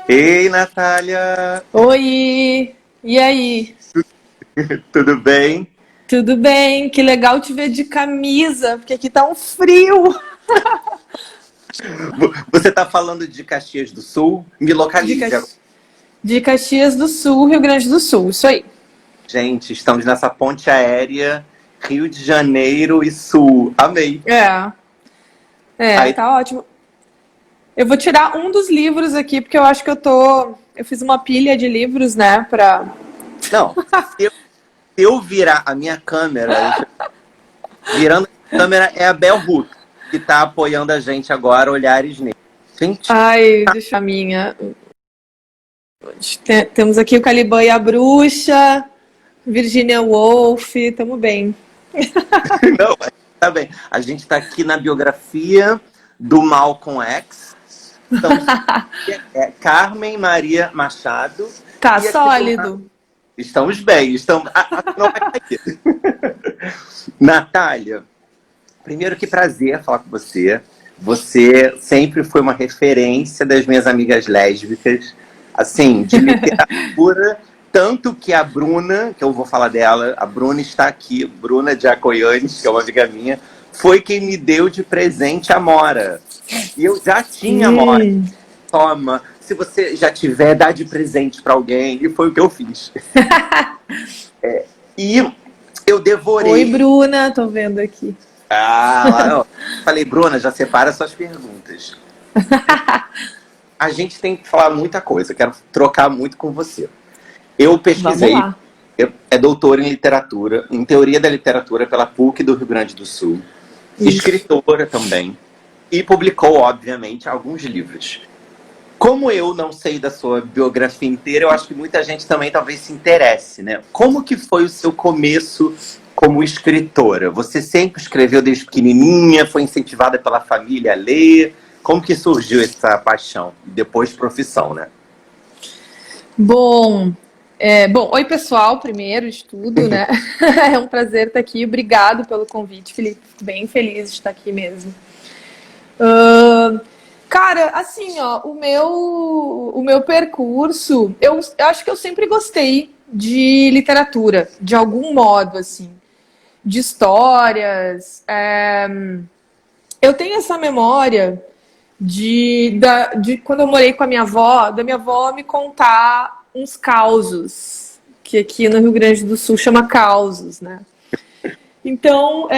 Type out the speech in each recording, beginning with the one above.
Ei, Natália! Oi! E aí? Tudo bem? Tudo bem? Que legal te ver de camisa, porque aqui tá um frio. Você está falando de Caxias do Sul? Me De, localize agora. Cax... de Caxias do Sul, Rio Grande do Sul, isso aí. Gente, estamos nessa ponte aérea Rio de Janeiro e Sul. Amei. É, Aí, tá ótimo. Eu vou tirar um dos livros aqui, porque eu acho que eu fiz uma pilha de livros, né, não, se eu virar a minha câmera, virando a câmera é a Bel Hooks, que está apoiando a gente agora, Olhares Negros. Gente, Ai, deixa a minha. Temos aqui o Caliban e a Bruxa, Virginia Woolf, tamo bem. não, tá bem. A gente está aqui na biografia do Malcolm X. Então, Carmen Maria Machado. Tá E aqui do sólido. estamos bem, estamos. Não vai cair. Natália, primeiro que prazer falar com você. Você sempre foi uma referência das minhas amigas lésbicas, assim, de literatura. Tanto que a Bruna, que eu vou falar dela, a Bruna está aqui, Bruna Giacoianes, que é uma amiga minha, foi quem me deu de presente a Mora. E eu já tinha a Mora. Hum. Toma, se você já tiver, dá de presente para alguém. E foi o que eu fiz. E eu Oi, devorei. Bruna, tô vendo aqui. Lá, ó. Falei, Bruna, já separa suas perguntas. A gente tem que falar muita coisa, quero trocar muito com você. Eu Vamos pesquisei, lá. é doutora em literatura, em teoria da literatura pela PUC do Rio Grande do Sul, Isso. escritora também, e publicou, obviamente, alguns livros. Como eu não sei da sua biografia inteira, eu acho que muita gente também talvez se interesse, né? Como que foi o seu começo como escritora? Você sempre escreveu desde pequenininha, foi incentivada pela família a ler? Como que surgiu essa paixão? Depois profissão, né? Bom, oi pessoal, primeiro de tudo, né? É um prazer estar aqui. Obrigado pelo convite, Felipe. Fico bem feliz de estar aqui mesmo. Ahn, Cara, assim, ó, o meu percurso, eu acho que eu sempre gostei de literatura, de algum modo, assim, de histórias. Eu tenho essa memória de quando eu morei com a minha avó, da minha avó me contar uns causos, que aqui no Rio Grande do Sul chama causos, né? Então,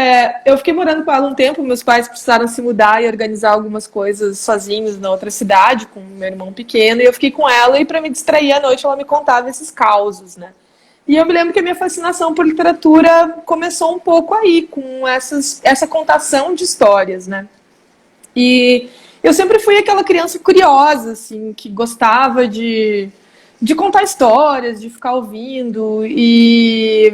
eu fiquei morando com ela um tempo, meus pais precisaram se mudar e organizar algumas coisas sozinhos na outra cidade, com meu irmão pequeno, e eu fiquei com ela, e para me distrair à noite ela me contava esses causos, né? E eu me lembro que a minha fascinação por literatura começou um pouco aí, com essa contação de histórias, né? E eu sempre fui aquela criança curiosa, assim, que gostava de contar histórias, de ficar ouvindo e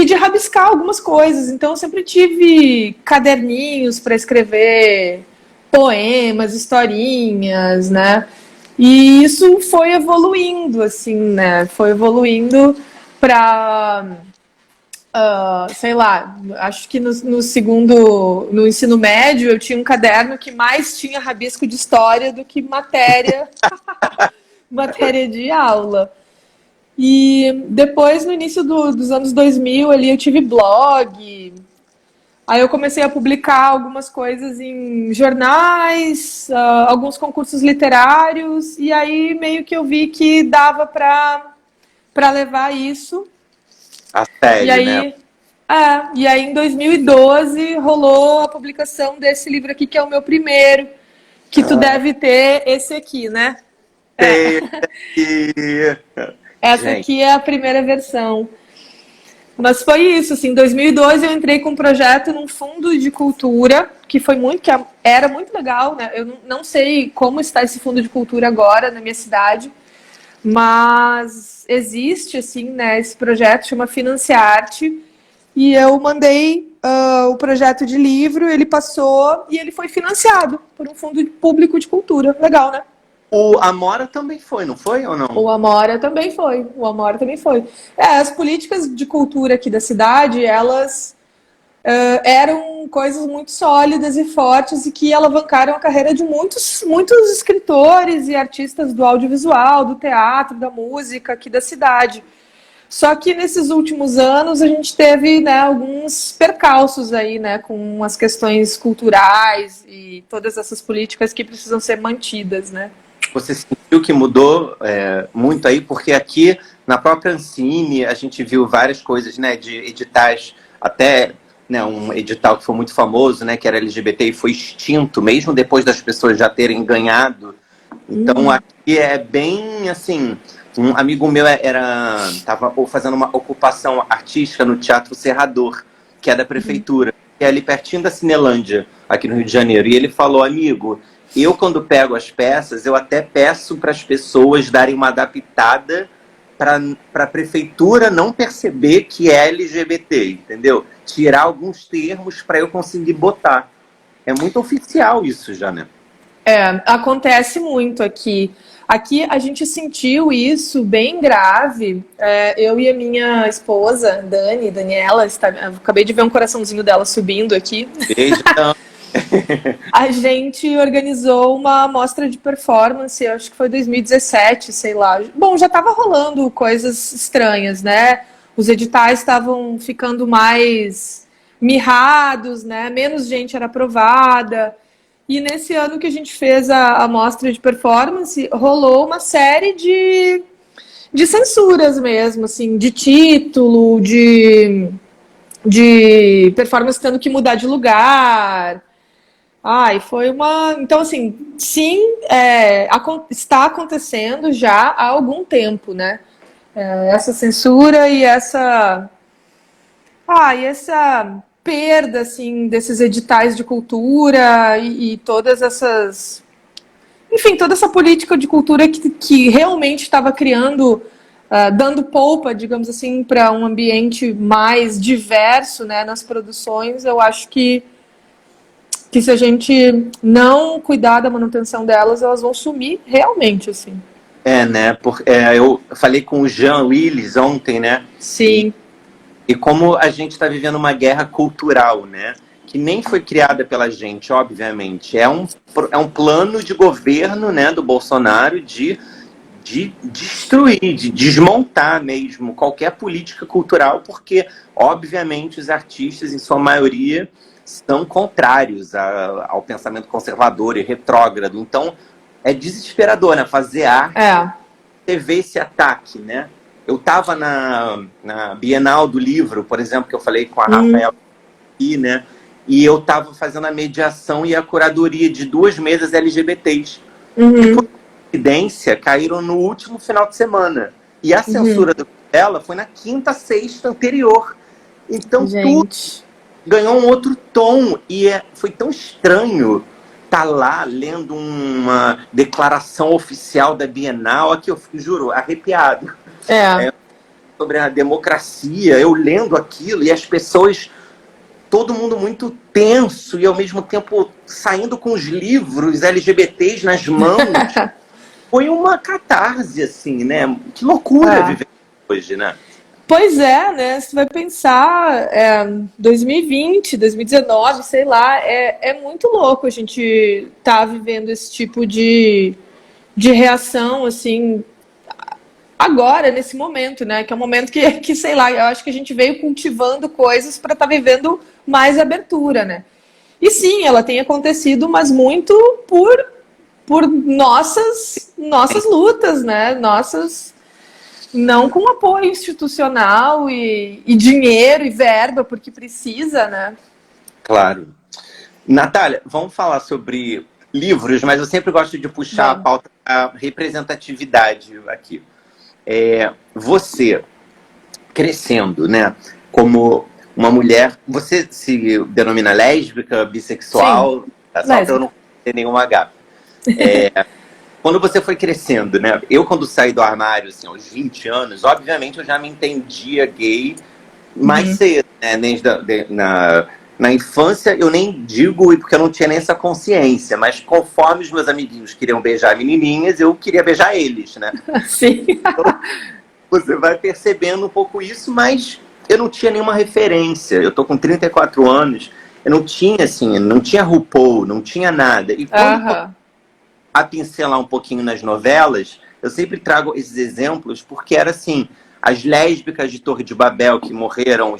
de rabiscar algumas coisas. Então eu sempre tive caderninhos para escrever poemas, historinhas, né? E isso foi evoluindo, assim, né? Foi evoluindo para sei lá, acho que no ensino médio, eu tinha um caderno que mais tinha rabisco de história do que matéria de aula. E depois, no início dos anos 2000, ali eu tive blog. Aí eu comecei a publicar algumas coisas em jornais, alguns concursos literários, e aí meio que eu vi que dava para levar isso. A E sério, né? aí, e aí em 2012 rolou a publicação desse livro aqui, que é o meu primeiro, que tu Ah, deve ter esse aqui, né? tem aqui. Essa Gente, aqui é a primeira versão. Mas foi isso, assim, em 2012 eu entrei com um projeto num fundo de cultura, que era muito legal, né? Eu não sei como está esse fundo de cultura agora na minha cidade, mas existe, assim, né, esse projeto chama Financiarte, e eu mandei o projeto de livro, ele passou e ele foi financiado por um fundo público de cultura. Legal, né? o Amora também foi, não foi ou não? O Amora também foi. O Amora também foi. As políticas de cultura aqui da cidade, elas eram com coisas muito sólidas e fortes e que alavancaram a carreira de muitos escritores e artistas do audiovisual, do teatro, da música aqui da cidade. Só que nesses últimos anos a gente teve, né, alguns percalços aí, né, com as questões culturais e todas essas políticas que precisam ser mantidas, né? Você sentiu que mudou muito aí? Porque aqui na própria Ancine a gente viu várias coisas, né, de editais, até, né, um edital que foi muito famoso, né, que era LGBT e foi extinto, mesmo depois das pessoas já terem ganhado. Então aqui é bem assim. Um amigo meu estava fazendo uma ocupação artística no Teatro Serrador, que é da prefeitura, que é ali pertinho da Cinelândia, aqui no Rio de Janeiro. E ele falou, amigo, eu quando pego as peças, eu até peço para as pessoas darem uma adaptada para a prefeitura não perceber que é LGBT, entendeu? Tirar alguns termos para eu conseguir botar. É muito oficial isso já, né? Acontece muito aqui. Aqui a gente sentiu isso bem grave. Eu e a minha esposa, Daniela, acabei de ver um coraçãozinho dela subindo aqui. Beijo, então. A gente organizou uma mostra de performance, eu acho que foi 2017, sei lá. Bom, já estava rolando coisas estranhas, né? Os editais estavam ficando mais mirrados, né? Menos gente era aprovada. E nesse ano que a gente fez a mostra de performance, rolou uma série de censuras mesmo, assim, de título, de performance tendo que mudar de lugar. Ai, foi uma... Então, assim, sim, está acontecendo já há algum tempo, né? Essa censura e essa perda, assim, desses editais de cultura e todas essas... Enfim, toda essa política de cultura que realmente estava criando, dando polpa, digamos assim, para um ambiente mais diverso, né, nas produções. Eu acho que se a gente não cuidar da manutenção delas, elas vão sumir realmente, assim. Né? Eu falei com o Jean Willis ontem, né? Sim. E como a gente está vivendo uma guerra cultural, né? Que nem foi criada pela gente, obviamente. É um plano de governo, né, do Bolsonaro de destruir, de desmontar mesmo qualquer política cultural, porque, obviamente, os artistas, em sua maioria, são contrários ao pensamento conservador e retrógrado. Então, é desesperador, né? Fazer arte, você vê esse ataque, né? Eu estava na Bienal do Livro, por exemplo, que eu falei com a Rafael aqui, né? E eu estava fazendo a mediação e a curadoria de 2 mesas LGBTs. E, por coincidência, caíram no último final de semana. E a censura dela foi na quinta, sexta anterior. Então, tudo ganhou um outro tom. E foi tão estranho estar lá lendo uma declaração oficial da Bienal. Aqui eu juro, arrepiado. Sobre a democracia, eu lendo aquilo e as pessoas, todo mundo muito tenso e ao mesmo tempo saindo com os livros LGBTs nas mãos. Foi uma catarse, assim, né? Que loucura viver hoje, né? Pois é, né? Você vai pensar, 2020, 2019, sei lá, é muito louco a gente tá vivendo esse tipo de reação, assim, agora, nesse momento, né? Que é um momento que, sei lá, eu acho que a gente veio cultivando coisas para estar vivendo mais abertura, né? E sim, ela tem acontecido, mas muito por nossas lutas, né? Não com apoio institucional e dinheiro e verba, porque precisa, né? Claro. Natália, vamos falar sobre livros, mas eu sempre gosto de puxar a pauta da representatividade aqui. Você crescendo, né, como uma mulher, você se denomina lésbica, bissexual? Só para eu não ter nenhuma gafe. Quando você foi crescendo, né, eu quando saí do armário, assim, aos 20 anos, obviamente eu já me entendia gay mais cedo, né, na infância eu nem digo porque eu não tinha nem essa consciência, mas conforme os meus amiguinhos queriam beijar menininhas, eu queria beijar eles, né? Sim. Então, você vai percebendo um pouco isso, mas eu não tinha nenhuma referência. Eu tô com 34 anos não tinha, assim, não tinha RuPaul, não tinha nada. E quando a pincelar um pouquinho nas novelas, eu sempre trago esses exemplos, porque era assim, as lésbicas de Torre de Babel que morreram,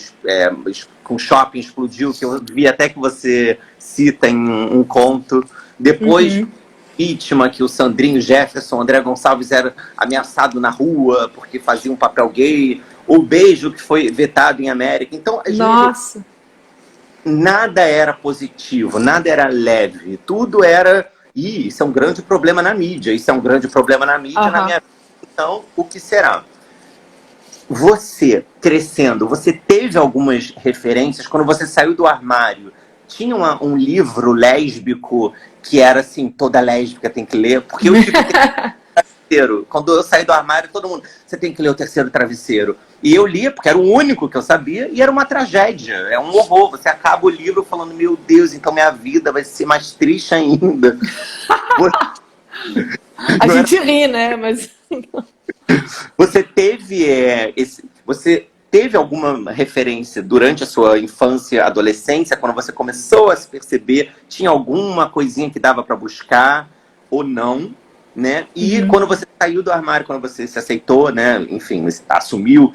com shopping explodiu, que eu vi até que você cita em um conto. Depois, Vítima, que o Sandrinho Jefferson, André Gonçalves era ameaçado na rua porque fazia um papel gay. O Beijo, que foi vetado em América. Então, Nossa! Nada era positivo, nada era leve. Tudo era... isso é um grande problema na mídia. Isso é um grande problema na mídia, na minha vida. Então, o que será? Você, crescendo, você teve algumas referências quando você saiu do armário? Tinha um livro lésbico que era assim, toda lésbica tem que ler? Porque eu tive travesseiro. Quando eu saí do armário, todo mundo, você tem que ler O Terceiro Travesseiro. E eu lia, porque era o único que eu sabia, e era uma tragédia, é um horror. Você acaba o livro falando, meu Deus, então minha vida vai ser mais triste ainda. A gente ri, né? Mas... Você teve alguma referência durante a sua infância, adolescência, quando você começou a se perceber, tinha alguma coisinha que dava para buscar ou não, né? E quando você saiu do armário, quando você se aceitou, né? Enfim, assumiu,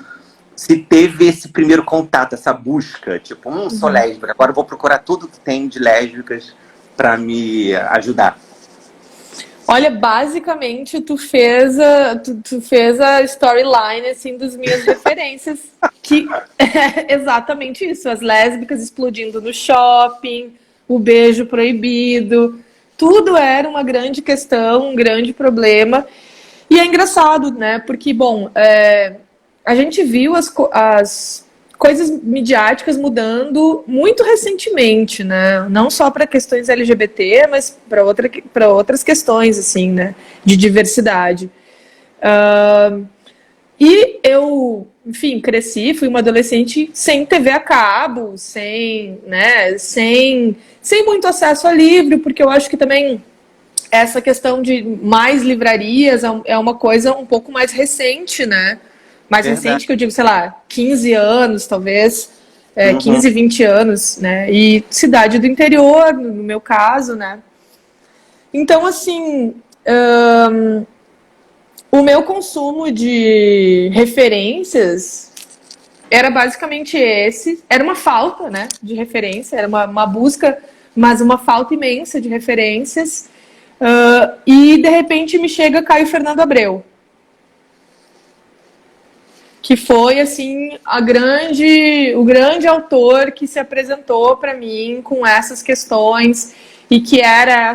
se teve esse primeiro contato, essa busca, tipo, sou lésbica, agora eu vou procurar tudo que tem de lésbicas para me ajudar. Olha, basicamente tu fez a storyline assim das minhas referências, que é exatamente isso, as lésbicas explodindo no shopping, o beijo proibido, tudo era uma grande questão, um grande problema. E é engraçado, né? Porque, bom, a gente viu as coisas midiáticas mudando muito recentemente, né? Não só para questões LGBT, mas para outras questões, assim, né? De diversidade. E eu, enfim, cresci, fui uma adolescente sem TV a cabo, sem muito acesso a livro, porque eu acho que também essa questão de mais livrarias é uma coisa um pouco mais recente, né? Mais recente que eu digo, sei lá, 15 anos, talvez, 15, 20 anos, né? E cidade do interior, no meu caso, né? Então, assim, o meu consumo de referências era basicamente esse. Era uma falta, né, de referência, era uma busca, mas uma falta imensa de referências. E, de repente, me chega Caio Fernando Abreu, que foi, assim, o grande autor que se apresentou para mim com essas questões e que era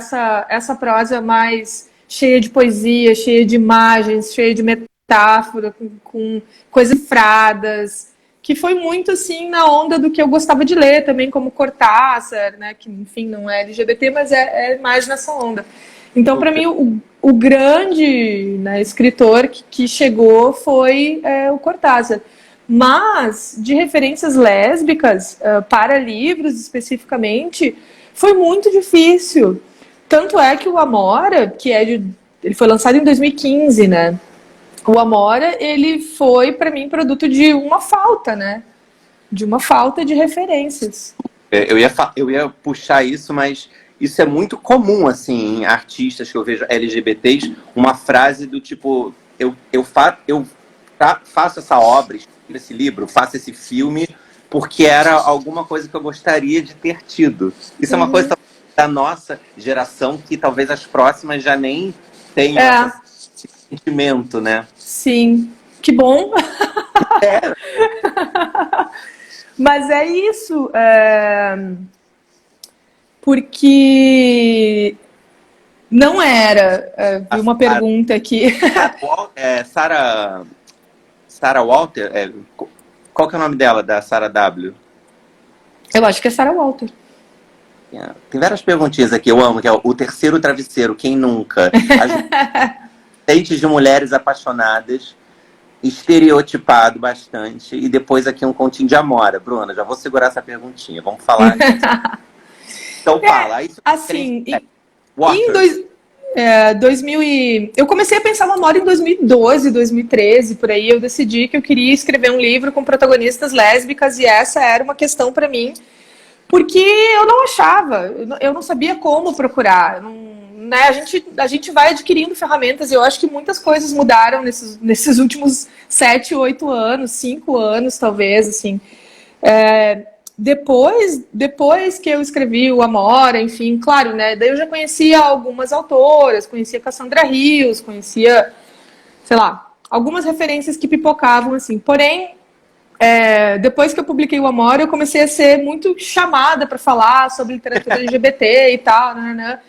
essa prosa mais cheia de poesia, cheia de imagens, cheia de metáfora, com coisas cifradas, que foi muito, assim, na onda do que eu gostava de ler também, como Cortázar, né, que, enfim, não é LGBT, mas é mais nessa onda. Então, para mim, o grande, né, escritor que chegou foi o Cortázar. Mas, de referências lésbicas, para livros especificamente, foi muito difícil. Tanto é que o Amora, ele foi lançado em 2015, né? O Amora, ele foi, para mim, produto de uma falta, né? De uma falta de referências. Eu ia puxar isso, mas... Isso é muito comum, assim, em artistas que eu vejo LGBTs, uma frase do tipo, eu faço essa obra, escrevo esse livro, faço esse filme, porque era alguma coisa que eu gostaria de ter tido. Isso é uma coisa da nossa geração, que talvez as próximas já nem tenham esse sentimento, né? Sim, que bom! Mas é isso, porque não era. Vi uma pergunta aqui. Sarah Walter? Qual que é o nome dela, da Sarah W? Eu acho que é Sarah Walter. Tem várias perguntinhas aqui, eu amo, que é o terceiro travesseiro, quem nunca? Dentes de mulheres apaixonadas, estereotipado bastante, e depois aqui um continho de Amora. Bruna, já vou segurar essa perguntinha, vamos falar. Então fala. Isso assim, eu comecei a pensar no Amora em 2012, 2013, por aí. Eu decidi que eu queria escrever um livro com protagonistas lésbicas e essa era uma questão para mim, porque eu não achava, eu não sabia como procurar. Né, a gente vai adquirindo ferramentas e eu acho que muitas coisas mudaram nesses últimos 7, 8 anos, 5 anos, talvez, assim. Depois que eu escrevi o Amora, enfim, claro, né? Daí eu já conhecia algumas autoras, conhecia Cassandra Rios, conhecia, sei lá, algumas referências que pipocavam, assim. Porém, depois que eu publiquei o Amora, eu comecei a ser muito chamada para falar sobre literatura LGBT e tal, né?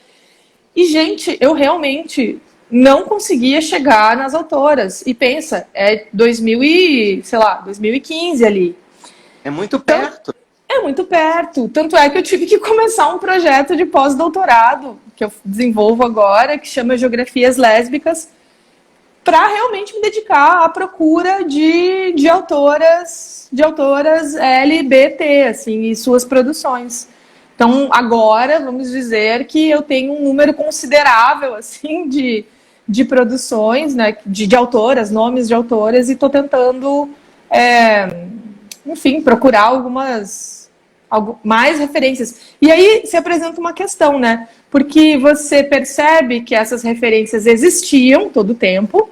E, gente, eu realmente não conseguia chegar nas autoras. E pensa, 2015 ali. É muito Então, perto. é muito perto. Tanto é que eu tive que começar um projeto de pós-doutorado, que eu desenvolvo agora, que chama Geografias Lésbicas, para realmente me dedicar à procura de autoras LGBT, assim, e suas produções. Então, agora, vamos dizer que eu tenho um número considerável, assim, de produções, né, de autoras, nomes de autoras, e estou tentando, enfim, procurar mais referências. E aí se apresenta uma questão, né? Porque você percebe que essas referências existiam todo o tempo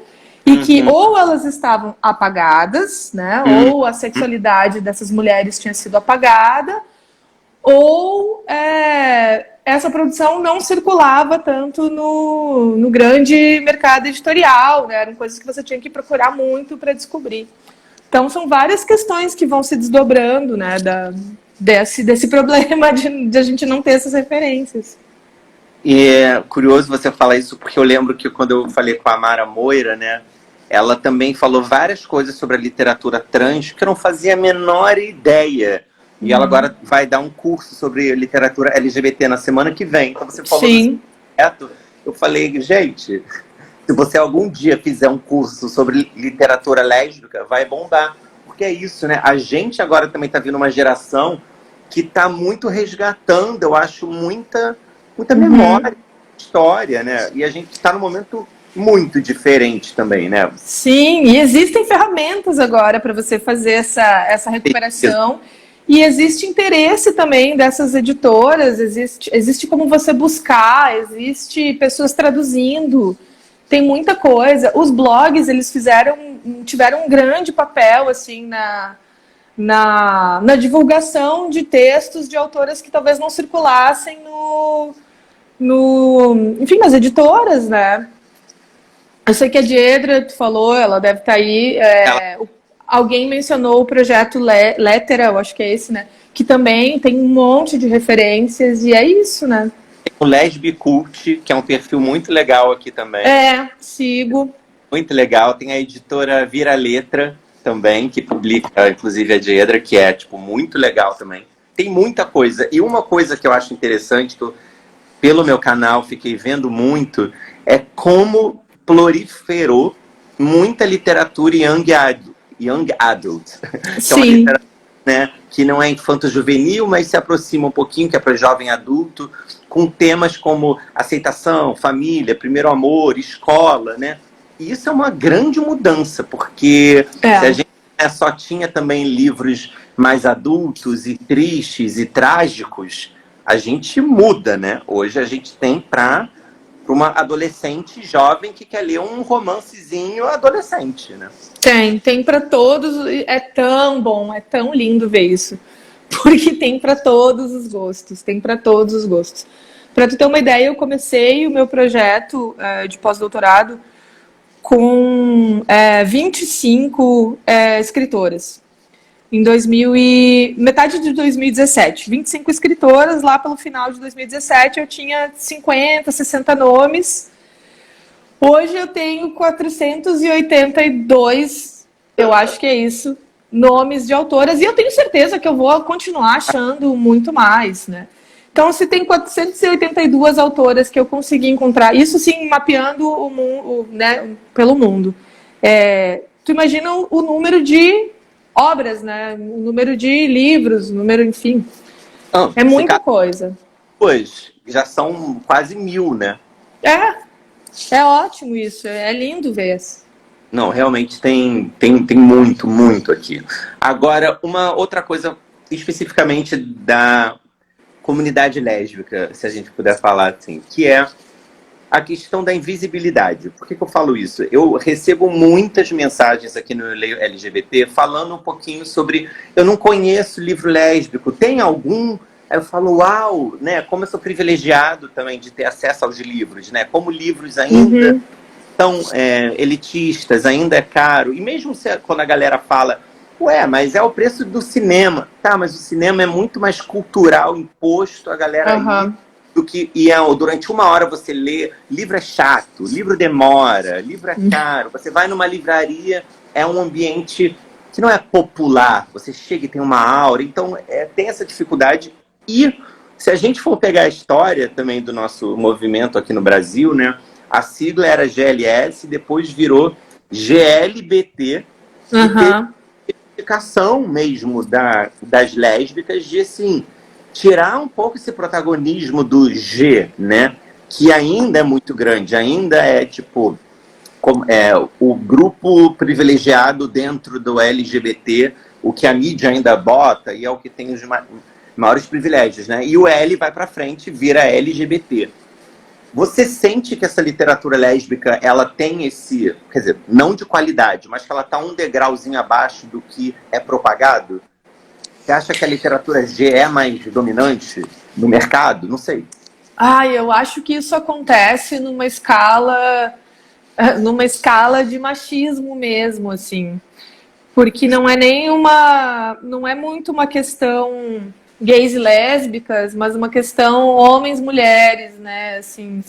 e que ou elas estavam apagadas, né? Ou a sexualidade dessas mulheres tinha sido apagada, ou essa produção não circulava tanto no grande mercado editorial, né? Eram coisas que você tinha que procurar muito para descobrir. Então, são várias questões que vão se desdobrando, né, desse problema de a gente não ter essas referências. E é curioso você falar isso, porque eu lembro que quando eu falei com a Mara Moira, né, ela também falou várias coisas sobre a literatura trans que eu não fazia a menor ideia. E ela agora vai dar um curso sobre literatura LGBT na semana que vem. Então você falou desse projeto, eu falei, gente, se você algum dia fizer um curso sobre literatura lésbica, vai bombar. Porque é isso, né? A gente agora também está vindo uma geração que está muito resgatando, eu acho, muita memória, história, né? E a gente está num momento muito diferente também, né? Sim, e existem ferramentas agora para você fazer essa recuperação. E existe interesse também dessas editoras, existe como você buscar, existe pessoas traduzindo. Tem muita coisa. Os blogs, eles tiveram um grande papel, assim, na divulgação de textos de autoras que talvez não circulassem enfim, nas editoras, né? Eu sei que a Diedra falou, ela deve estar aí. Alguém mencionou o projeto Lettera, eu acho que é esse, né? Que também tem um monte de referências, e é isso, né? O Lesbicult, que é um perfil muito legal aqui também. Sigo. Muito legal. Tem a editora Vira Letra também, que publica, inclusive, a Diedra, que é, tipo, muito legal também. Tem muita coisa. E uma coisa que eu acho interessante, que eu, pelo meu canal, fiquei vendo muito, é como proliferou muita literatura young adult. Que é uma literatura, né, que não é infanto-juvenil, mas se aproxima um pouquinho, que é para jovem adulto, com temas como aceitação, família, primeiro amor, escola, né? E isso é uma grande mudança, porque se a gente só tinha também livros mais adultos e tristes e trágicos, a gente muda, né? Hoje a gente tem para uma adolescente jovem que quer ler um romancezinho adolescente, né? Tem para todos. É tão bom, é tão lindo ver isso. Porque tem para todos os gostos, tem para todos os gostos. Para tu ter uma ideia, eu comecei o meu projeto de pós-doutorado com 25 escritoras. Em metade de 2017. 25 escritoras, lá pelo final de 2017 eu tinha 50, 60 nomes. Hoje eu tenho 482, eu acho que é isso, nomes de autoras. E eu tenho certeza que eu vou continuar achando muito mais, né? Então, se tem 482 autoras que eu consegui encontrar, isso sim, mapeando o mundo, né, pelo mundo. Tu imagina o número de obras, né? O número de livros, o número, enfim. É muita coisa. Pois, já são quase 1000, né? É ótimo isso, é lindo ver isso. Não, realmente tem muito aqui. Agora, uma outra coisa especificamente comunidade lésbica, se a gente puder falar assim, que é a questão da invisibilidade. Por que eu falo isso? Eu recebo muitas mensagens aqui no Leio LGBT falando um pouquinho sobre eu não conheço livro lésbico, tem algum? Aí eu falo, uau, né? Como eu sou privilegiado também de ter acesso aos livros, né? Como livros ainda são elitistas, ainda é caro. E mesmo quando a galera fala, ué, mas é o preço do cinema. Tá, mas o cinema é muito mais cultural, imposto a galera aí do que durante uma hora você lê. Livro é chato, livro demora, livro é caro. Você vai numa livraria, é um ambiente que não é popular. Você chega e tem uma aura. Então, tem essa dificuldade. E se a gente for pegar a história também do nosso movimento aqui no Brasil, né? A sigla era GLS, depois virou GLBT. E teve explicação mesmo das lésbicas de, assim, tirar um pouco esse protagonismo do G, né? Que ainda é muito grande, ainda é tipo o grupo privilegiado dentro do LGBT, o que a mídia ainda bota e é o que tem os maiores privilégios, né? E o L vai para frente, vira LGBT. Você sente que essa literatura lésbica, ela tem esse, quer dizer, não de qualidade, mas que ela está um degrauzinho abaixo do que é propagado? Você acha que a literatura G é mais dominante no mercado? Não sei. Eu acho que isso acontece numa escala de machismo mesmo, assim. Porque não é muito uma questão gays e lésbicas, mas uma questão homens-mulheres, né? Assim,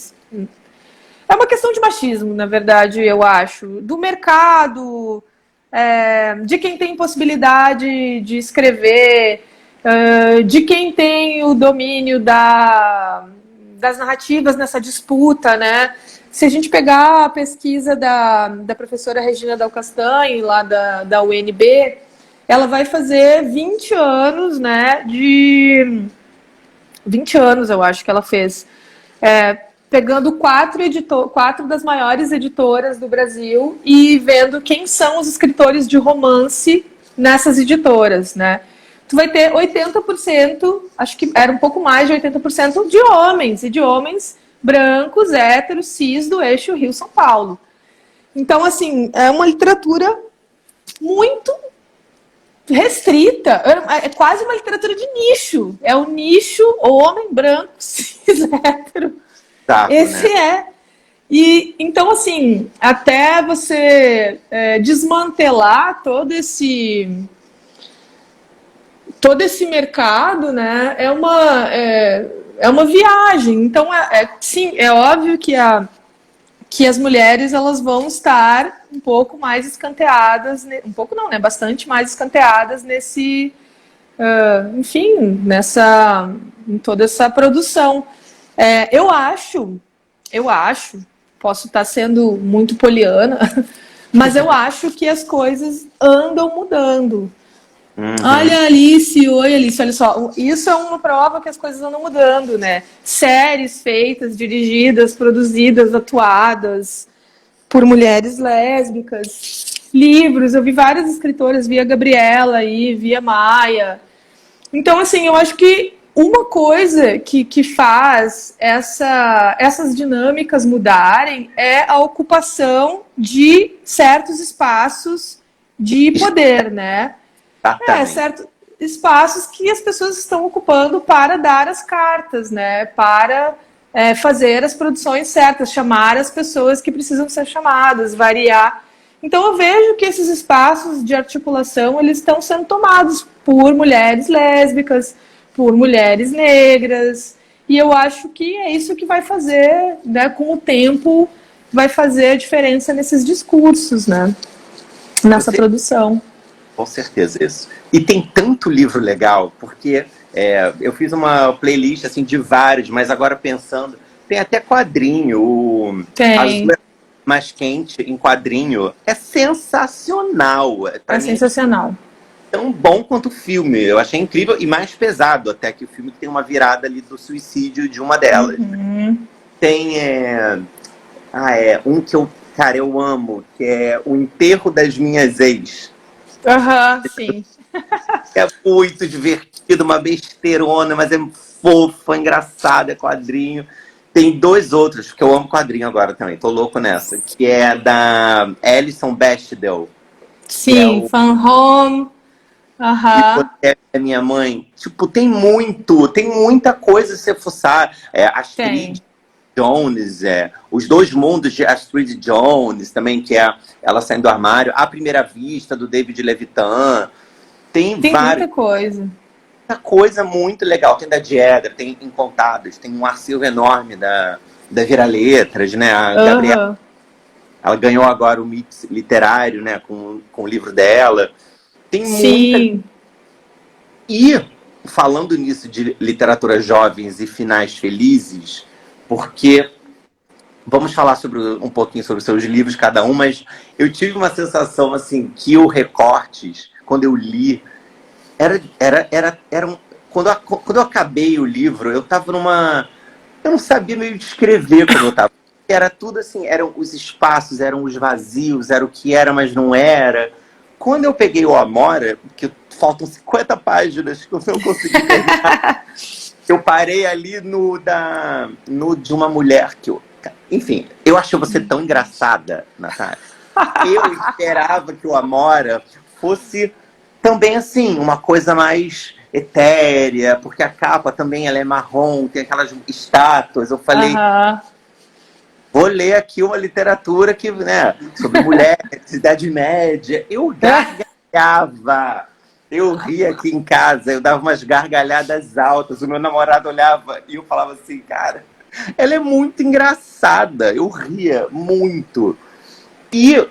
é uma questão de machismo, na verdade, eu acho. Do mercado, de quem tem possibilidade de escrever, de quem tem o domínio das narrativas nessa disputa, né? Se a gente pegar a pesquisa da professora Regina Del Castanho, lá da UNB, ela vai fazer 20 anos, né? 20 anos, eu acho que ela fez. Pegando quatro das maiores editoras do Brasil e vendo quem são os escritores de romance nessas editoras, né? Tu vai ter 80%, acho que era um pouco mais de 80% de homens, e de homens brancos, héteros, cis, do eixo Rio-São Paulo. Então, assim, é uma literatura muito restrita, é quase uma literatura de nicho. É o nicho homem, branco, cis, hétero. Esse né? E então, assim, até você desmantelar todo esse mercado, né, é uma viagem. Então, sim, é óbvio que as mulheres elas vão estar um pouco mais escanteadas, um pouco não, né, bastante mais escanteadas nesse, enfim, em toda essa produção. Eu acho, posso estar sendo muito poliana, mas eu acho que as coisas andam mudando. Olha, Alice, oi, Alice, olha só, isso é uma prova que as coisas andam mudando, né? Séries feitas, dirigidas, produzidas, atuadas por mulheres lésbicas, livros, eu vi várias escritoras, vi a Gabriela aí, vi a Maia. Então, assim, eu acho que uma coisa que faz essas dinâmicas mudarem é a ocupação de certos espaços de poder, né? Certos espaços que as pessoas estão ocupando para dar as cartas, né? Para fazer as produções certas, chamar as pessoas que precisam ser chamadas, variar. Então eu vejo que esses espaços de articulação eles estão sendo tomados por mulheres lésbicas, por mulheres negras, e eu acho que é isso que vai fazer, né, com o tempo, vai fazer a diferença nesses discursos, né? Nessa produção. Com certeza isso. E tem tanto livro legal, porque eu fiz uma playlist assim, de vários, mas agora pensando, tem até quadrinho. Tem. Mais quente em quadrinho. É sensacional. Sensacional. Tão bom quanto o filme. Eu achei incrível e mais pesado até que o filme tem uma virada ali do suicídio de uma delas. Tem um que eu amo, que é O Enterro das Minhas Ex. Sim. É muito divertido, uma besteirona, mas é fofa, engraçada, é quadrinho. Tem dois outros, porque eu amo quadrinho agora também, tô louco nessa, que é da Alison Bechdel, que é Sim, o Fan Home. E Você Aham, é Minha Mãe. Tipo, tem muita coisa a ser fuçar. Astrid tem. Jones, Os Dois Mundos de Astrid Jones, também, que é ela saindo do armário, A Primeira Vista, do David Levitan. Tem Tem várias muita coisa. muita coisa muito legal. Tem da Diedra, tem Incontáveis, tem um acervo enorme da Vira Letras, né? A Gabriela, Aham. ela ganhou agora o Mix literário, né? Com o livro dela. Tem muita. Sim. E falando nisso de literatura jovens e finais felizes, porque vamos falar um pouquinho sobre seus livros, cada um, mas eu tive uma sensação assim que o Recortes, quando eu li, era um, quando eu acabei o livro, eu estava numa. Eu não sabia meio descrever como eu estava. Era tudo assim, eram os espaços, eram os vazios, era o que era, mas não era. Quando eu peguei o Amora, que faltam 50 páginas que eu não consegui terminar, eu parei ali no de uma mulher que eu. Enfim, eu achei você tão engraçada, Natália. Eu esperava que o Amora fosse também assim, uma coisa mais etérea, porque a capa também ela é marrom, tem aquelas estátuas. Eu falei, Aham. vou ler aqui uma literatura que, né, sobre mulheres, Idade Média. Eu gargalhava. Eu ria aqui em casa, eu dava umas gargalhadas altas. O meu namorado olhava e eu falava assim, cara, ela é muito engraçada. Eu ria muito. E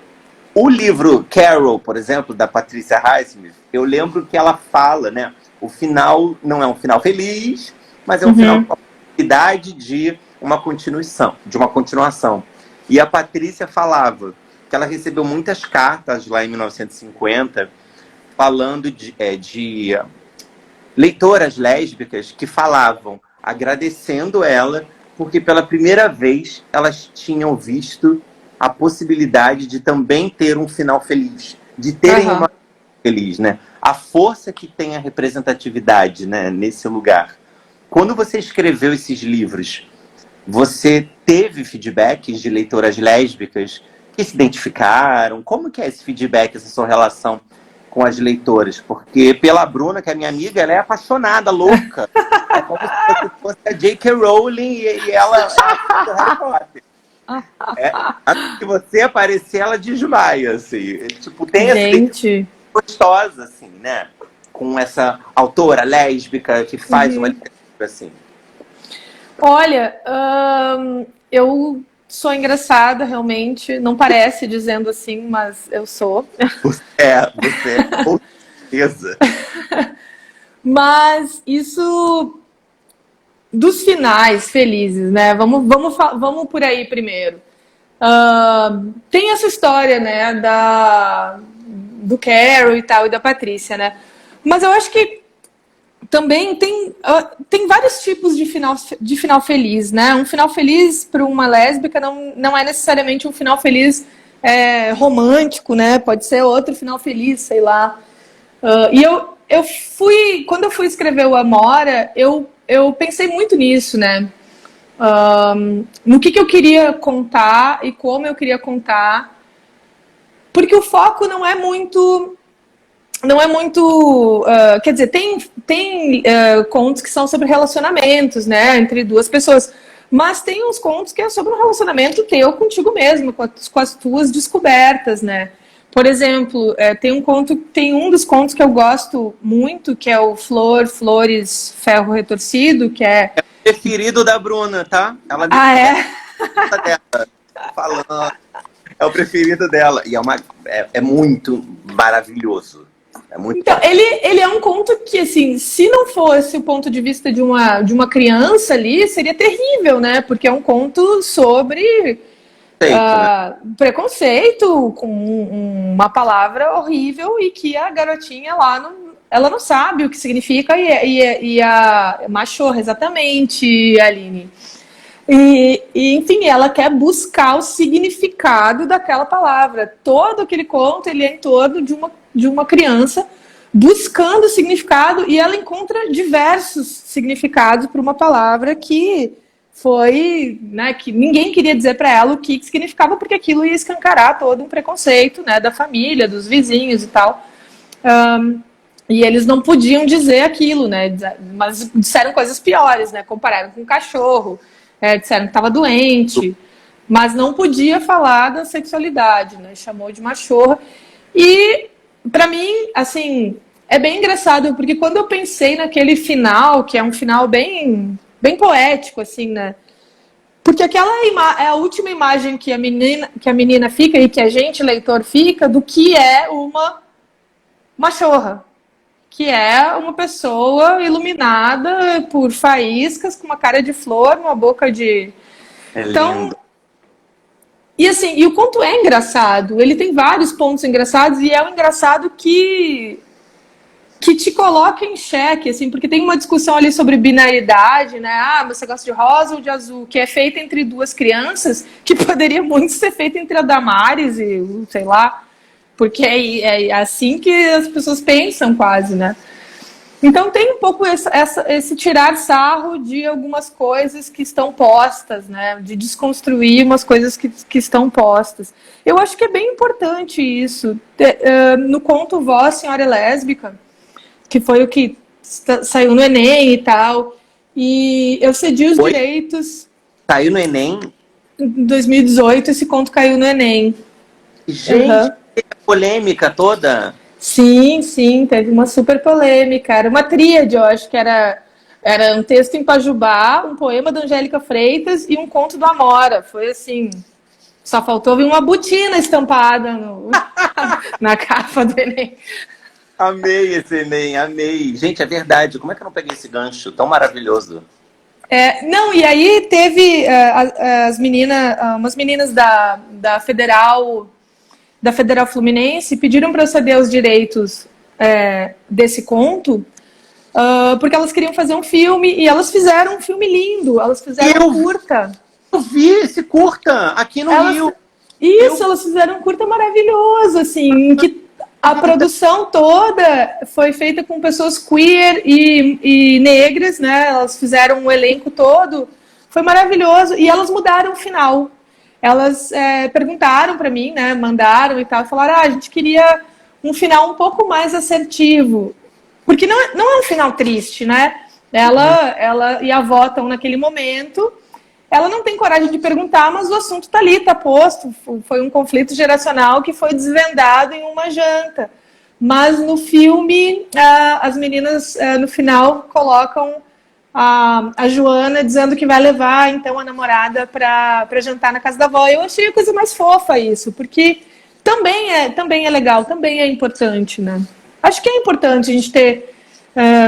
o livro Carol, por exemplo, da Patricia Highsmith, eu lembro que ela fala, né? O final não é um final feliz, mas é um final Uhum. com a possibilidade de uma continuação. E a Patrícia falava que ela recebeu muitas cartas lá em 1950 falando de leitoras lésbicas que falavam, agradecendo ela, porque pela primeira vez elas tinham visto a possibilidade de também ter um final feliz, de terem uma Aham. vida feliz, né? A força que tem a representatividade, né, nesse lugar. Quando você escreveu esses livros, você teve feedbacks de leitoras lésbicas que se identificaram? Como que é esse feedback, essa sua relação com as leitoras? Porque pela Bruna, que é minha amiga, ela é apaixonada, louca. É como se você fosse a J.K. Rowling e ela é a fã do Harry Potter. Assim que você aparecer, ela desmaia, assim. Tipo, tem essa identificação Gente. gostosa, assim, né? Com essa autora lésbica que faz uma Uhum. literatura assim. Olha, eu sou engraçada, realmente. Não parece dizendo assim, mas eu sou. Você é com certeza. Mas isso dos finais felizes, né? Vamos por aí primeiro. Tem essa história, né, do Carol e tal, e da Patrícia, né? Mas eu acho que também tem vários tipos de final feliz, né? Um final feliz para uma lésbica não é necessariamente um final feliz romântico, né? Pode ser outro final feliz, sei lá. Quando eu fui escrever o Amora, eu pensei muito nisso, né? No que eu queria contar e como eu queria contar, porque o foco quer dizer, tem contos que são sobre relacionamentos, né, entre duas pessoas, mas tem uns contos que é sobre um relacionamento teu contigo mesmo, com as tuas descobertas, né. Por exemplo, tem um dos contos que eu gosto muito, que é o Flores, Ferro Retorcido, que é... Preferido da Bruna, tá? Ela nem Ah, é? gosta dela. Falando. É o preferido dela. E é muito maravilhoso. É muito Então, bom. ele é um conto que, assim, se não fosse o ponto de vista de uma criança ali, seria terrível, né? Porque é um conto sobre Feito, né? preconceito, com uma palavra horrível e que a garotinha lá ela não sabe o que significa e a machorra, exatamente, Aline. Enfim, ela quer buscar o significado daquela palavra. Todo aquele conto ele é em torno de uma criança buscando significado, e ela encontra diversos significados para uma palavra que foi, né, que ninguém queria dizer para ela o que significava, porque aquilo ia escancarar todo um preconceito, né, da família, dos vizinhos e tal. E eles não podiam dizer aquilo, né, mas disseram coisas piores, né, compararam com um cachorro, disseram que estava doente, mas não podia falar da sexualidade, né, chamou de machorra. E para mim, assim, é bem engraçado, porque quando eu pensei naquele final, que é um final bem, bem poético, assim, né? Porque aquela é a última imagem que a menina fica e que a gente, leitor, fica do que é uma machorra, que é uma pessoa iluminada por faíscas, com uma cara de flor, uma boca de... Então, e assim, e o conto é engraçado, ele tem vários pontos engraçados, e é um engraçado que te coloca em xeque, assim, porque tem uma discussão ali sobre binaridade, né? Ah, você gosta de rosa ou de azul? Que é feita entre duas crianças, que poderia muito ser feita entre a Damares e, sei lá, porque é assim que as pessoas pensam quase, né? Então tem um pouco esse tirar sarro de algumas coisas que estão postas, né? De desconstruir umas coisas que estão postas. Eu acho que é bem importante isso. No conto Vó, Senhora é Lésbica, que foi o que saiu no Enem e tal, e eu cedi os direitos. Saiu no Enem? Em 2018, esse conto caiu no Enem. Gente, teve a polêmica toda. Sim, sim, teve uma super polêmica. Era uma tríade, eu acho que era um texto em Pajubá, um poema da Angélica Freitas e um conto do Amora. Foi assim, só faltou vir uma botina estampada na capa do Enem. Amei esse Enem, amei. Gente, é verdade. Como é que eu não peguei esse gancho tão maravilhoso? Não, e aí teve umas meninas da Federal Fluminense pediram para eu ceder os direitos desse conto, porque elas queriam fazer um filme, e elas fizeram um filme lindo, elas fizeram um curta. Eu vi esse curta aqui no Rio. Isso, elas fizeram um curta maravilhoso, assim, em que a produção toda foi feita com pessoas queer e negras, né? Elas fizeram um elenco todo, foi maravilhoso, e elas mudaram o final. Elas perguntaram para mim, né? Mandaram e tal, falaram: a gente queria um final um pouco mais assertivo, porque não é um final triste, né? Ela e a avó estão naquele momento. Ela não tem coragem de perguntar, mas o assunto está ali, está posto. Foi um conflito geracional que foi desvendado em uma janta. Mas no filme, as meninas, no final, colocam a Joana dizendo que vai levar, então, a namorada para jantar na casa da avó. Eu achei a coisa mais fofa isso, porque também é legal, também é importante, né? Acho que é importante a gente ter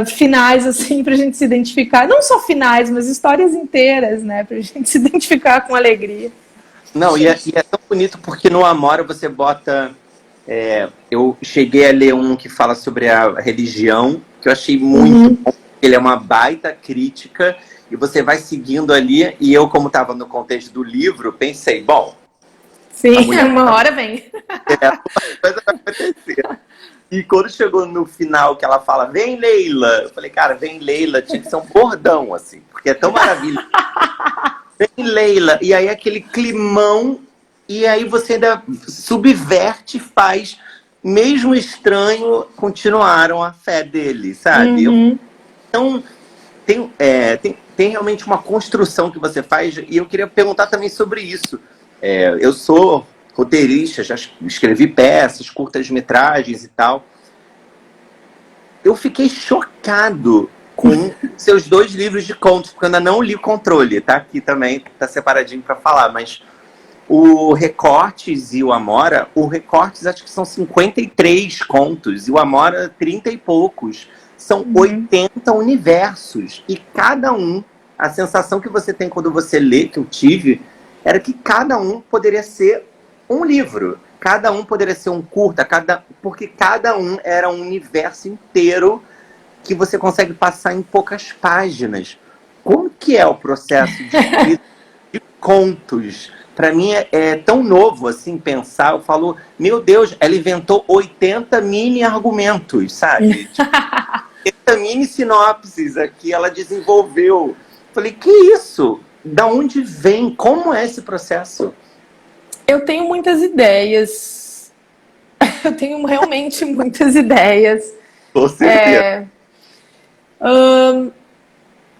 finais, assim, pra gente se identificar. Não só finais, mas histórias inteiras, né? Pra gente se identificar com alegria. Não, e é tão bonito porque no Amora você bota... eu cheguei a ler um que fala sobre a religião, que eu achei muito bom. Ele é uma baita crítica, e você vai seguindo ali, e eu, como estava no contexto do livro, pensei, bom... Sim, uma hora vem. Uma coisa vai acontecer. E quando chegou no final que ela fala, vem Leila, eu falei, cara, vem Leila, tinha que ser um bordão, assim, porque é tão maravilhoso. Vem Leila, e aí aquele climão, e aí você ainda subverte, faz, mesmo estranho, continuaram a fé dele, sabe? Então, tem realmente uma construção que você faz, e eu queria perguntar também sobre isso. Eu sou roteirista, já escrevi peças, curtas-metragens e tal. Eu fiquei chocado com seus 2 livros de contos, porque eu ainda não li Controle, tá aqui também, tá separadinho para falar, mas o Recortes e o Amora, o Recortes acho que são 53 contos, e o Amora 30 e poucos. São 80 universos, e cada um, a sensação que você tem quando você lê, que eu tive, era que cada um poderia ser um livro. Cada um poderia ser um curta, porque cada um era um universo inteiro que você consegue passar em poucas páginas. Como que é o processo de escrita de contos. Para mim é tão novo assim pensar. Eu falo, meu Deus, ela inventou 80 mini argumentos, sabe? 80 mini sinopses aqui, ela desenvolveu. Falei, que isso? Da onde vem? Como é esse processo? Eu tenho muitas ideias. Eu tenho realmente muitas ideias. Com certeza.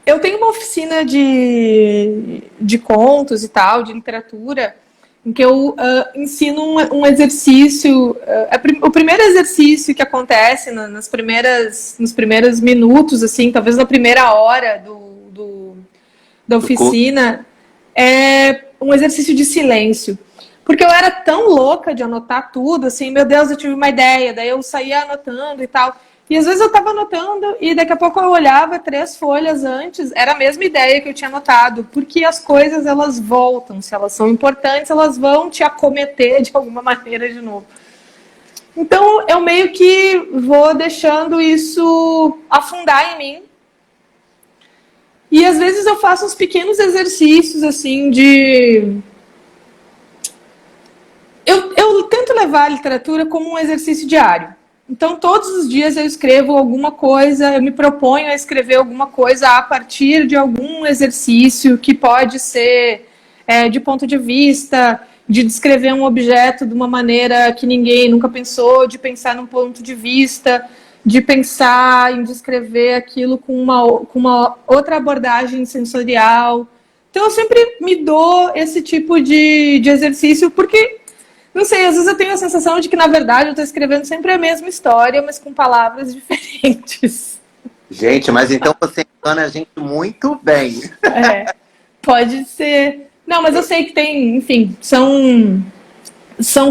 Eu tenho uma oficina de contos e tal, de literatura, em que eu ensino um exercício. O primeiro exercício que acontece nos primeiros minutos, assim, talvez na primeira hora da oficina, é um exercício de silêncio. Porque eu era tão louca de anotar tudo, assim, meu Deus, eu tive uma ideia, daí eu saía anotando e tal. E às vezes eu estava anotando e daqui a pouco eu olhava 3 folhas antes, era a mesma ideia que eu tinha anotado, porque as coisas elas voltam, se elas são importantes, elas vão te acometer de alguma maneira de novo. Então eu meio que vou deixando isso afundar em mim. E às vezes eu faço uns pequenos exercícios assim de... Eu tento levar a literatura como um exercício diário. Então, todos os dias eu escrevo alguma coisa, eu me proponho a escrever alguma coisa a partir de algum exercício que pode ser de ponto de vista, de descrever um objeto de uma maneira que ninguém nunca pensou, de pensar num ponto de vista, de pensar em descrever aquilo com uma outra abordagem sensorial. Então, eu sempre me dou esse tipo de exercício, porque... Não sei, às vezes eu tenho a sensação de que, na verdade, eu estou escrevendo sempre a mesma história, mas com palavras diferentes. Gente, mas então você engana a gente muito bem. Pode ser. Não, mas eu sei que tem, enfim, são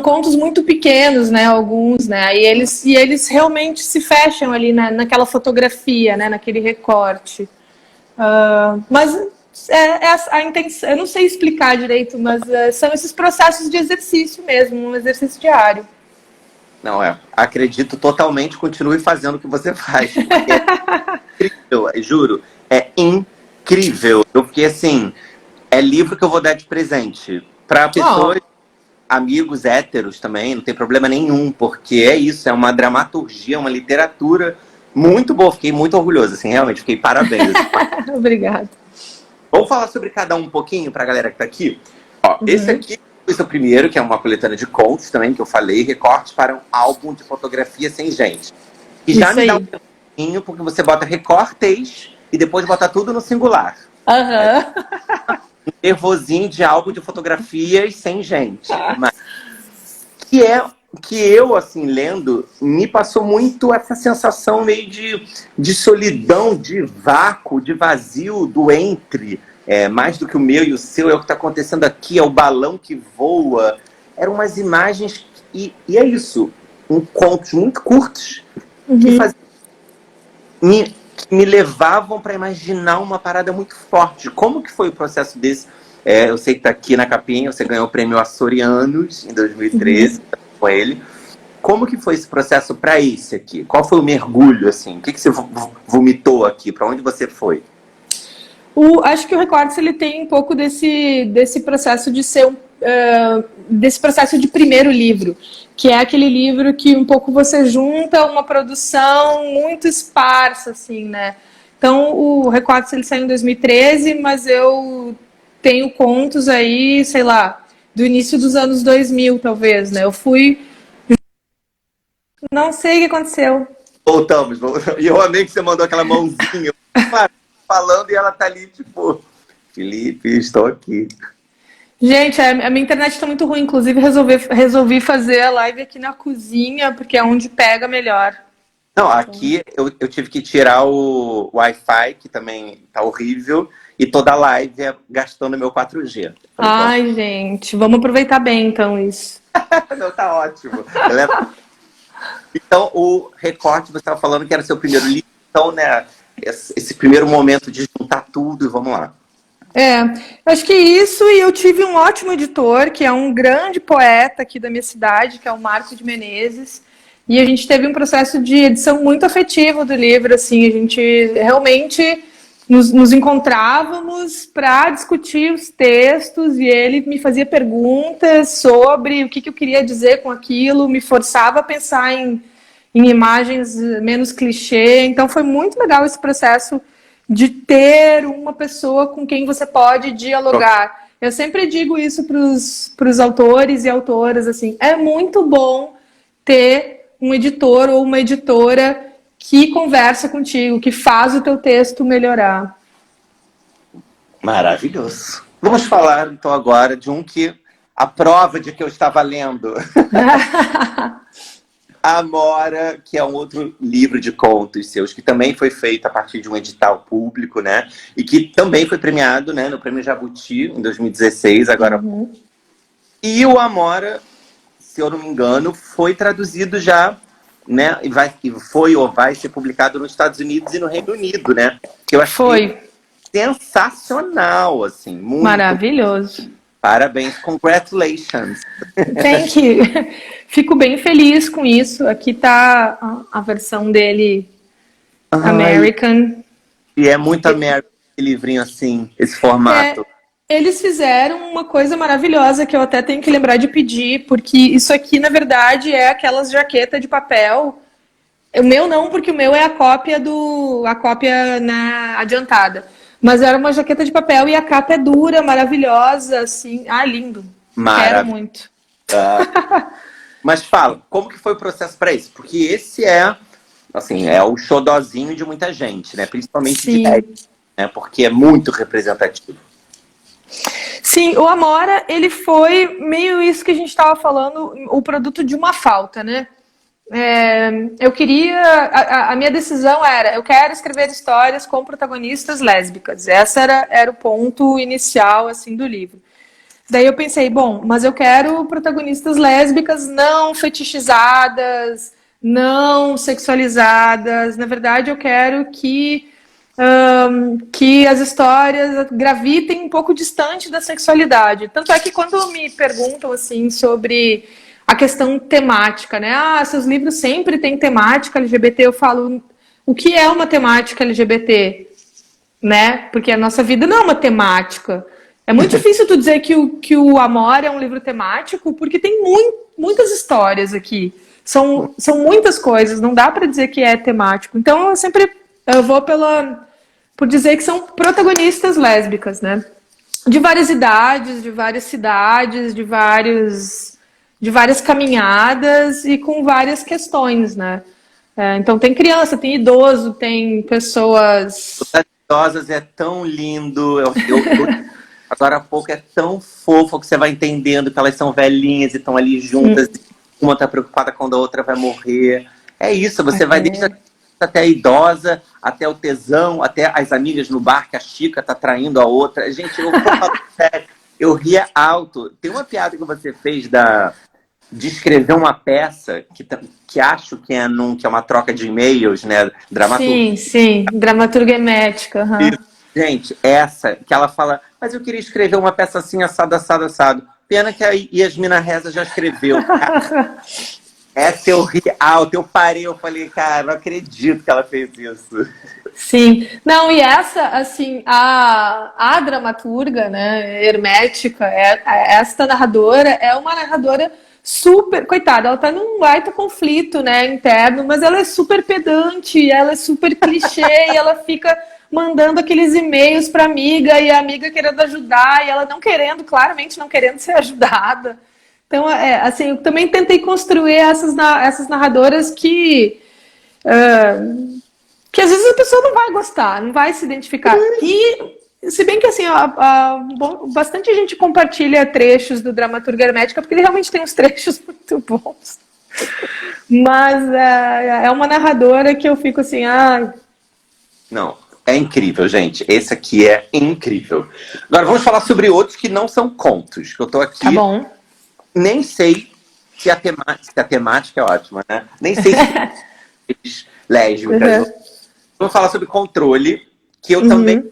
contos muito pequenos, né, alguns, né, e eles realmente se fecham ali naquela fotografia, né, naquele recorte. Mas... a intenção, eu não sei explicar direito, mas são esses processos de exercício mesmo, um exercício diário. Não, acredito totalmente, continue fazendo o que você faz. É incrível, juro, é incrível. Eu fiquei assim, é livro que eu vou dar de presente para pessoas, amigos héteros também, não tem problema nenhum, porque é isso, é uma dramaturgia, uma literatura muito boa. Fiquei muito orgulhoso, assim, realmente, fiquei parabéns. Obrigada. Vamos falar sobre cada um pouquinho para a galera que está aqui? Ó, esse aqui foi o primeiro, que é uma coletânea de contos também, que eu falei, recortes para um álbum de fotografia sem gente. E já me dá um pouquinho, porque você bota recortes e depois bota tudo no singular. Um nervosinho de álbum de fotografias sem gente. Mas, que eu, assim, lendo, me passou muito essa sensação meio de solidão, de vácuo, de vazio do entre. Mais do que o meu e o seu, é o que está acontecendo aqui, é o balão que voa. Eram umas imagens, e é isso, contos muito curtos, que me levavam para imaginar uma parada muito forte. Como que foi o processo desse? Eu sei que está aqui na capinha, você ganhou o prêmio Açorianos em 2013, com ele. Como que foi esse processo para esse aqui? Qual foi o mergulho, assim? O que você vomitou aqui? Para onde você foi? Acho que o Recortes ele tem um pouco desse processo de ser desse processo de primeiro livro, que é aquele livro que um pouco você junta uma produção muito esparsa, assim, né? Então, o Recortes ele saiu em 2013, mas eu tenho contos aí, sei lá, do início dos anos 2000, talvez, né? Eu fui... Não sei o que aconteceu. Voltamos. E eu amei que você mandou aquela mãozinha falando e ela tá ali, tipo... Felipe, estou aqui. Gente, a minha internet tá muito ruim. Inclusive, resolvi fazer a live aqui na cozinha, porque é onde pega melhor. Não, aqui eu tive que tirar o Wi-Fi, que também tá horrível, e toda a live é gastando meu 4G. Ai, gente, vamos aproveitar bem, então, isso. Não, tá ótimo. Então, o Recorte, você estava falando que era seu primeiro livro, então, né, esse primeiro momento de juntar tudo, e vamos lá. Acho que isso, e eu tive um ótimo editor, que é um grande poeta aqui da minha cidade, que é o Marco de Menezes, e a gente teve um processo de edição muito afetivo do livro, assim, a gente realmente nos encontrávamos para discutir os textos e ele me fazia perguntas sobre o que eu queria dizer com aquilo, me forçava a pensar em imagens menos clichê. Então foi muito legal esse processo de ter uma pessoa com quem você pode dialogar. Eu sempre digo isso para os autores e autoras, assim, é muito bom ter um editor ou uma editora que conversa contigo, que faz o teu texto melhorar. Maravilhoso. Vamos falar, então, agora de um que a prova de que eu estava lendo. Amora, que é um outro livro de contos seus, que também foi feito a partir de um edital público, né? E que também foi premiado, né, no Prêmio Jabuti, em 2016, agora. Uhum. E o Amora, se eu não me engano, foi traduzido já, né? E vai ser publicado nos Estados Unidos e no Reino Unido, né? Que eu achei sensacional, assim. Muito maravilhoso. Parabéns, congratulations. Thank you. Fico bem feliz com isso. Aqui tá a versão dele American. E é muito American esse livrinho assim, esse formato. Eles fizeram uma coisa maravilhosa que eu até tenho que lembrar de pedir, porque isso aqui, na verdade, é aquelas jaquetas de papel. O meu não, porque o meu é a cópia adiantada. Mas era uma jaqueta de papel e a capa é dura, maravilhosa, assim. Ah, lindo. Quero muito. Mas fala, como que foi o processo para isso? Porque esse assim, é o xodozinho de muita gente, né? Principalmente de mulheres, né? Porque é muito representativo. Sim, o Amora, ele foi meio isso que a gente estava falando, o produto de uma falta, né? Eu queria... A minha decisão era, eu quero escrever histórias com protagonistas lésbicas. Esse era o ponto inicial, assim, do livro. Daí eu pensei, bom, mas eu quero protagonistas lésbicas não fetichizadas, não sexualizadas. Na verdade, eu quero que as histórias gravitem um pouco distante da sexualidade. Tanto é que quando me perguntam, assim, sobre a questão temática, né? Ah, seus livros sempre têm temática LGBT. Eu falo, o que é uma temática LGBT? Né? Porque a nossa vida não é uma temática. É muito difícil tu dizer que o Amor é um livro temático, porque tem muitas histórias aqui. São muitas coisas, não dá para dizer que é temático. Então eu vou por dizer que são protagonistas lésbicas, né? De várias idades, de várias cidades, de várias caminhadas e com várias questões, né? Então tem criança, tem idoso, tem pessoas... As idosas é tão lindo, agora há pouco é tão fofo que você vai entendendo que elas são velhinhas e estão ali juntas, uma tá preocupada quando a outra vai morrer. É isso, você vai desde até a idosa, até o tesão, até as amigas no bar que a Chica tá traindo a outra. Gente, eu vou falar sério, eu ria alto. Tem uma piada que você fez de escrever uma peça que acho que é uma troca de e-mails, né? Dramaturgia. Sim, dramaturgia hermética. Gente, essa que ela fala, mas eu queria escrever uma peça assim, assado, assado, assado. Pena que a Yasmina Reza já escreveu. Essa eu ri alto, eu parei, eu falei, cara, não acredito que ela fez isso. Sim, não, e essa, assim, a dramaturga, né, hermética, esta narradora é uma narradora super, coitada, ela tá num baita conflito, né, interno, mas ela é super pedante, ela é super clichê, e ela fica mandando aqueles e-mails pra amiga, e a amiga querendo ajudar, e ela claramente não querendo ser ajudada. Então, assim, eu também tentei construir essas narradoras que às vezes a pessoa não vai gostar, não vai se identificar. E, se bem que, assim, bastante gente compartilha trechos do Dramaturgia Hermética, porque ele realmente tem uns trechos muito bons. Mas é uma narradora que eu fico assim, Não, é incrível, gente. Esse aqui é incrível. Agora, vamos falar sobre outros que não são contos, que eu tô aqui... Tá bom. Nem sei se a temática é ótima, né? Nem sei se lésbicas. Vamos falar sobre Controle, que eu também...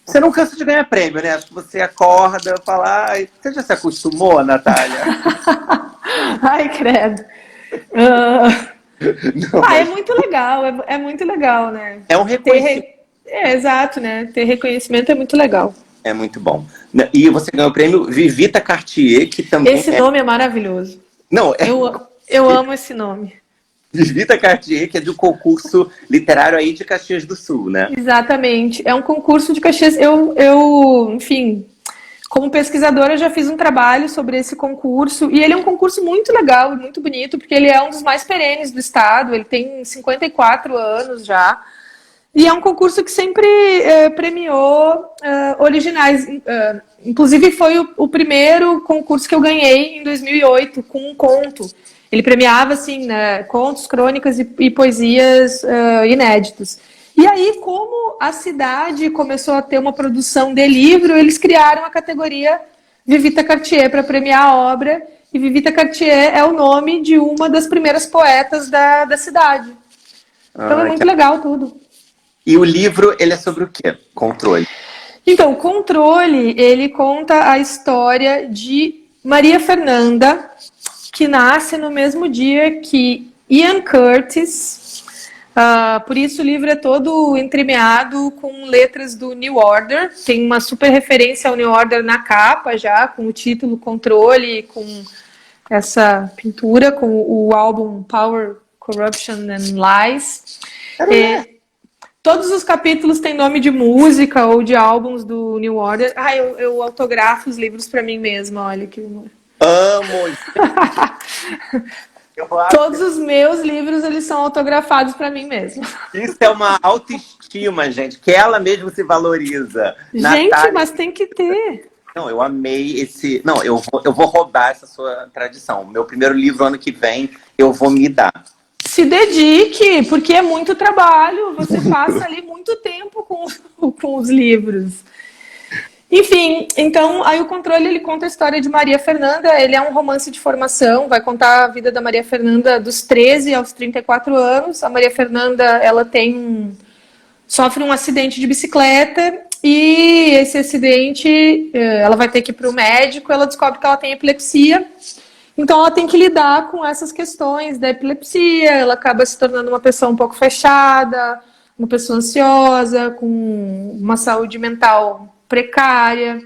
Você não cansa de ganhar prêmio, né? Acho que você acorda e fala... Ai, você já se acostumou, Natália? Ai, credo. É muito legal, é muito legal, né? É um reconhecimento. exato, né? Ter reconhecimento é muito legal. É muito bom. E você ganhou o prêmio Vivita Cartier, que também Esse nome é maravilhoso. Não, Eu amo esse nome. Vivita Cartier, que é do concurso literário aí de Caxias do Sul, né? Exatamente. É um concurso de Caxias. Enfim, como pesquisadora, já fiz um trabalho sobre esse concurso. E ele é um concurso muito legal e muito bonito, porque ele é um dos mais perenes do estado. Ele tem 54 anos já. E é um concurso que sempre premiou originais. Inclusive, foi o primeiro concurso que eu ganhei em 2008, com um conto. Ele premiava, assim, né, contos, crônicas e poesias inéditos. E aí, como a cidade começou a ter uma produção de livro, eles criaram a categoria Vivita Cartier para premiar a obra. E Vivita Cartier é o nome de uma das primeiras poetas da cidade. Então é muito legal tudo. E o livro, ele é sobre o quê? Controle. Então, Controle, ele conta a história de Maria Fernanda, que nasce no mesmo dia que Ian Curtis. Por isso o livro é todo entremeado com letras do New Order. Tem uma super referência ao New Order na capa já, com o título Controle, com essa pintura, com o álbum Power, Corruption and Lies. Todos os capítulos têm nome de música ou de álbuns do New Order. Eu autografo os livros para mim mesma, olha que... Amo! Todos os meus livros, eles são autografados para mim mesma. Isso é uma autoestima, gente, que ela mesma se valoriza. Gente, Natália... mas tem que ter. Não, eu amei esse... Não, eu vou roubar essa sua tradição. Meu primeiro livro, ano que vem, eu vou me dar. Se dedique, porque é muito trabalho. Você passa ali muito tempo com os livros. Enfim, então, aí o Controle, ele conta a história de Maria Fernanda. Ele é um romance de formação, vai contar a vida da Maria Fernanda dos 13 aos 34 anos. A Maria Fernanda, ela sofre um acidente de bicicleta e esse acidente, ela vai ter que ir para o médico, ela descobre que ela tem epilepsia. Então ela tem que lidar com essas questões da epilepsia, ela acaba se tornando uma pessoa um pouco fechada, uma pessoa ansiosa, com uma saúde mental precária.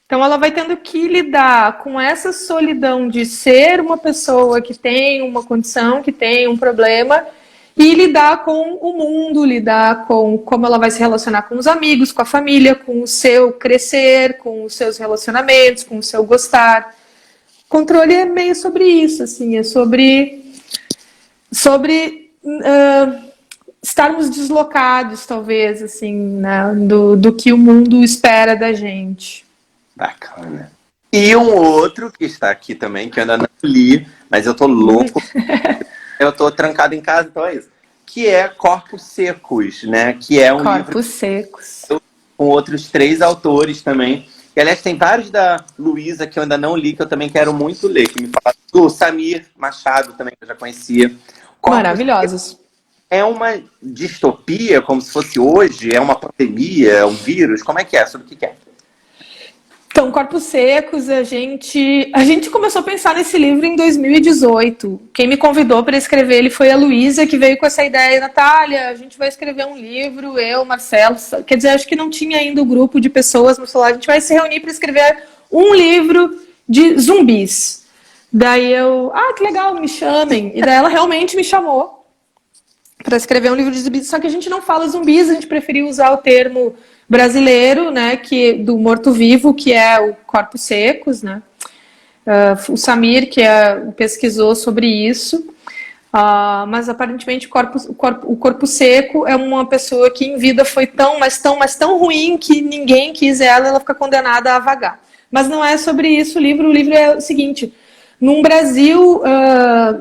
Então ela vai tendo que lidar com essa solidão de ser uma pessoa que tem uma condição, que tem um problema, e lidar com o mundo, lidar com como ela vai se relacionar com os amigos, com a família, com o seu crescer, com os seus relacionamentos, com o seu gostar. Controle é meio sobre isso, assim, é sobre estarmos deslocados, talvez, assim, né, do que o mundo espera da gente. Bacana. E um outro que está aqui também, que eu ainda não li, mas eu tô louco, eu tô trancado em casa, então é isso, que é Corpos Secos, né, que é um livro... Corpos Secos. Com outros 3 autores também. E, aliás, tem vários da Luísa que eu ainda não li, que eu também quero muito ler. Que me fala do Samir Machado também, que eu já conhecia. Maravilhosos. É uma distopia, como se fosse hoje? É uma pandemia? É um vírus? Como é que é? Sobre o que é? Então, Corpos Secos, a gente começou a pensar nesse livro em 2018. Quem me convidou para escrever ele foi a Luísa, que veio com essa ideia. Natália, a gente vai escrever um livro, eu, Marcelo. Quer dizer, acho que não tinha ainda o grupo de pessoas no celular. A gente vai se reunir para escrever um livro de zumbis. Daí eu, que legal, me chamem. E daí ela realmente me chamou para escrever um livro de zumbis. Só que a gente não fala zumbis, a gente preferiu usar o termo brasileiro, né, do morto-vivo, que é o Corpos Secos, né? O Samir, que pesquisou sobre isso, mas aparentemente o corpo seco é uma pessoa que em vida foi mas tão ruim que ninguém quis ela fica condenada a vagar. Mas não é sobre isso o livro é o seguinte: num Brasil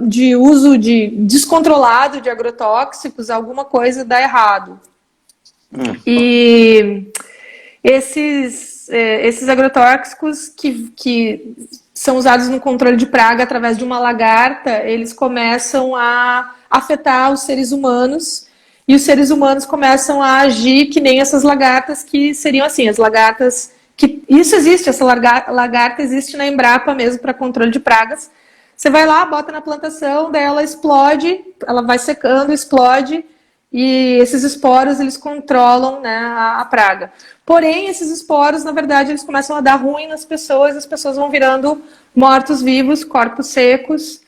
de uso descontrolado de agrotóxicos, alguma coisa dá errado. E esses agrotóxicos que são usados no controle de praga através de uma lagarta, eles começam a afetar os seres humanos, e os seres humanos começam a agir que nem essas lagartas, que seriam assim, as lagartas... Isso existe, essa lagarta existe na Embrapa mesmo para controle de pragas. Você vai lá, bota na plantação, daí ela explode, ela vai secando, explode, e esses esporos, eles controlam, né, a praga. Porém, esses esporos, na verdade, eles começam a dar ruim nas pessoas, as pessoas vão virando mortos-vivos, corpos secos,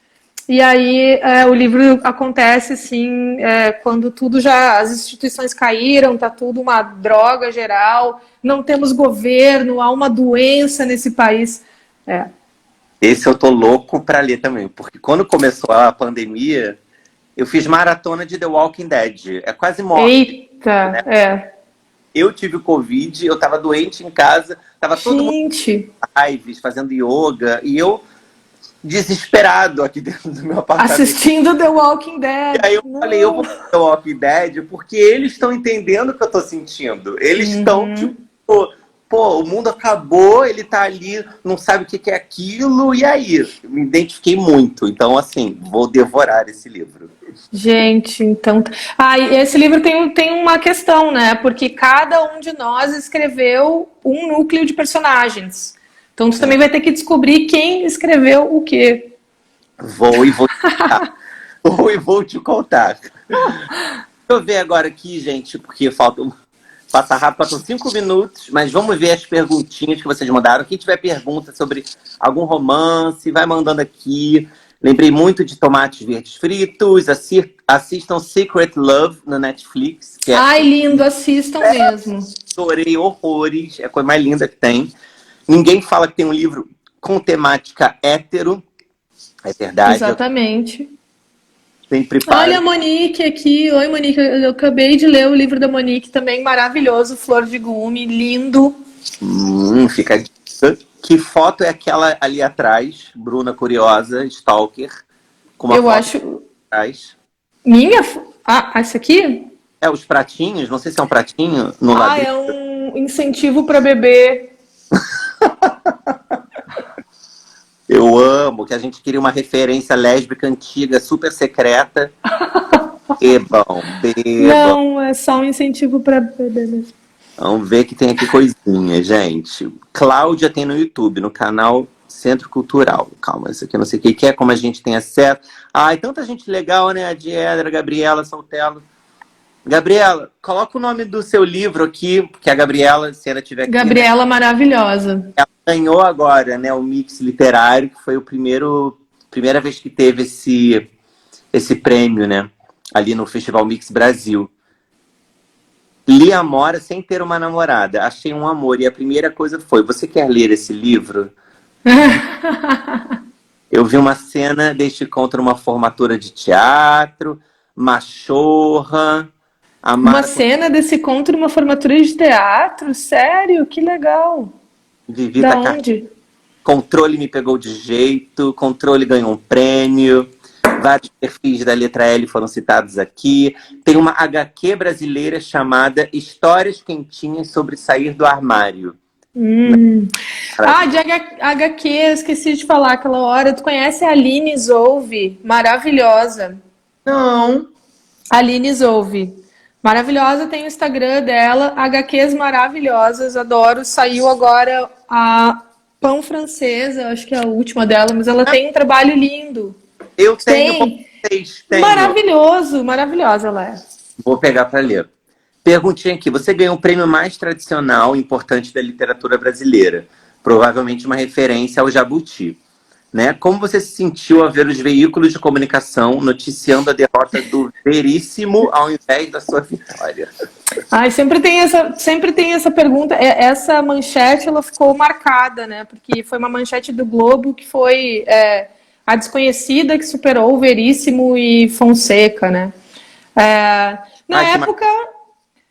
e aí o livro acontece, assim, quando tudo já, as instituições caíram, tá tudo uma droga geral, não temos governo, há uma doença nesse país. Esse eu tô louco pra ler também, porque quando começou a pandemia, eu fiz maratona de The Walking Dead. É quase morte, Eita, né? Eu tive o Covid, eu tava doente em casa, tava todo mundo Gente, em lives, fazendo yoga, e eu desesperado aqui dentro do meu apartamento. assistindo The Walking Dead. E aí eu Não. falei, eu vou ver The Walking Dead porque eles estão entendendo o que eu tô sentindo. Eles estão, tipo, pô, o mundo acabou, ele tá ali, não sabe o que é aquilo, e aí? Eu me identifiquei muito. Então, assim, vou devorar esse livro. Gente, então. E esse livro tem uma questão, né? Porque cada um de nós escreveu um núcleo de personagens. Então você também vai ter que descobrir quem escreveu o quê. Vou e vou te contar. Vou e vou te contar. Deixa eu ver agora aqui, gente, porque passa rápido, passam 5 minutos, mas vamos ver as perguntinhas que vocês mandaram. Quem tiver pergunta sobre algum romance, vai mandando aqui. Lembrei muito de Tomates Verdes Fritos. Assistam Secret Love no Netflix. Que Ai, lindo, assistam mesmo. Adorei horrores, é a coisa mais linda que tem. Ninguém fala que tem um livro com temática hétero. É verdade. Exatamente. Sempre Olha a Monique aqui. Oi, Monique. Eu acabei de ler o livro da Monique também, maravilhoso, Flor de Gume, lindo. Fica a dica. Que foto é aquela ali atrás? Bruna Curiosa, Stalker. Com uma Eu foto acho. atrás. Minha? Essa aqui? É, os pratinhos, não sei se é um pratinho no lado. É um incentivo para bebê. Eu amo, que a gente queria uma referência lésbica antiga, super secreta. Bebam. Não, é só um incentivo para bebê mesmo. Vamos ver que tem aqui coisinha, gente. Cláudia tem no YouTube, no canal Centro Cultural. Calma, isso aqui eu não sei o que é, como a gente tem acesso. Ai, tanta gente legal, né? A Diedra, a Gabriela, Soltelo. Gabriela, coloca o nome do seu livro aqui, porque a Gabriela, se ela tiver aqui... Gabriela, né? Maravilhosa. Ela ganhou agora, né, o Mix Literário, que foi primeira vez que teve esse prêmio, né? Ali no Festival Mix Brasil. Li Amora sem ter uma namorada. Achei um amor. E a primeira coisa foi, você quer ler esse livro? Eu vi uma cena deste conto numa formatura de teatro, machorra. Uma cena desse conto numa formatura de teatro? Sério? Que legal. Da onde? Controle me pegou de jeito. Controle ganhou um prêmio. Vários perfis da letra L foram citados aqui. Tem uma HQ brasileira chamada Histórias Quentinhas sobre Sair do Armário. De HQ, eu esqueci de falar aquela hora. Tu conhece a Aline Zouve? Maravilhosa. Não. Aline Zouve. Maravilhosa, tem o Instagram dela. HQs maravilhosas, adoro. Saiu agora a Pão Francesa, acho que é a última dela, mas ela tem um trabalho lindo. Eu tenho. Tenho. Maravilhoso, maravilhosa ela é. Vou pegar para ler. Perguntinha aqui. Você ganhou o prêmio mais tradicional e importante da literatura brasileira. Provavelmente uma referência ao Jabuti. Né? Como você se sentiu a ver os veículos de comunicação noticiando a derrota do Veríssimo ao invés da sua vitória? Sempre tem essa pergunta. Essa manchete ela ficou marcada, né? Porque foi uma manchete do Globo que foi... A Desconhecida que superou o Veríssimo e Fonseca, né? Na época,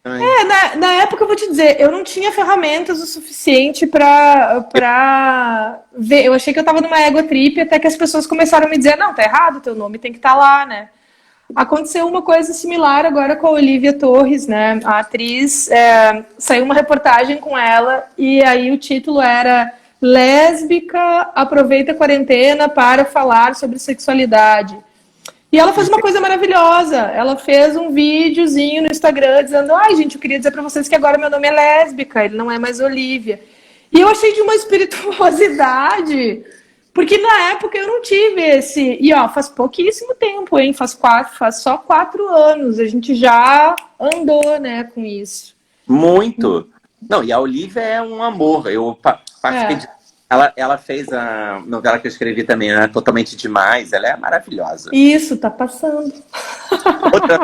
eu vou te dizer, eu não tinha ferramentas o suficiente para ver. Eu achei que eu estava numa ego trip, até que as pessoas começaram a me dizer, não, tá errado, teu nome tem que estar lá, né? Aconteceu uma coisa similar agora com a Olivia Torres, né? A atriz, saiu uma reportagem com ela, e aí o título era... Lésbica aproveita a quarentena para falar sobre sexualidade. E ela fez uma coisa maravilhosa. Ela fez um videozinho no Instagram dizendo: ai, gente, eu queria dizer para vocês que agora meu nome é lésbica, ele não é mais Olivia. E eu achei de uma espirituosidade Porque na época eu não tive esse. E ó, faz pouquíssimo tempo, hein? Faz só 4 anos. A gente já andou, né, com isso. Muito. Não, e a Olivia é um amor. Eu participei de. É. Ela fez a novela que eu escrevi também, né? Totalmente Demais. Ela é maravilhosa. Isso, tá passando. Outra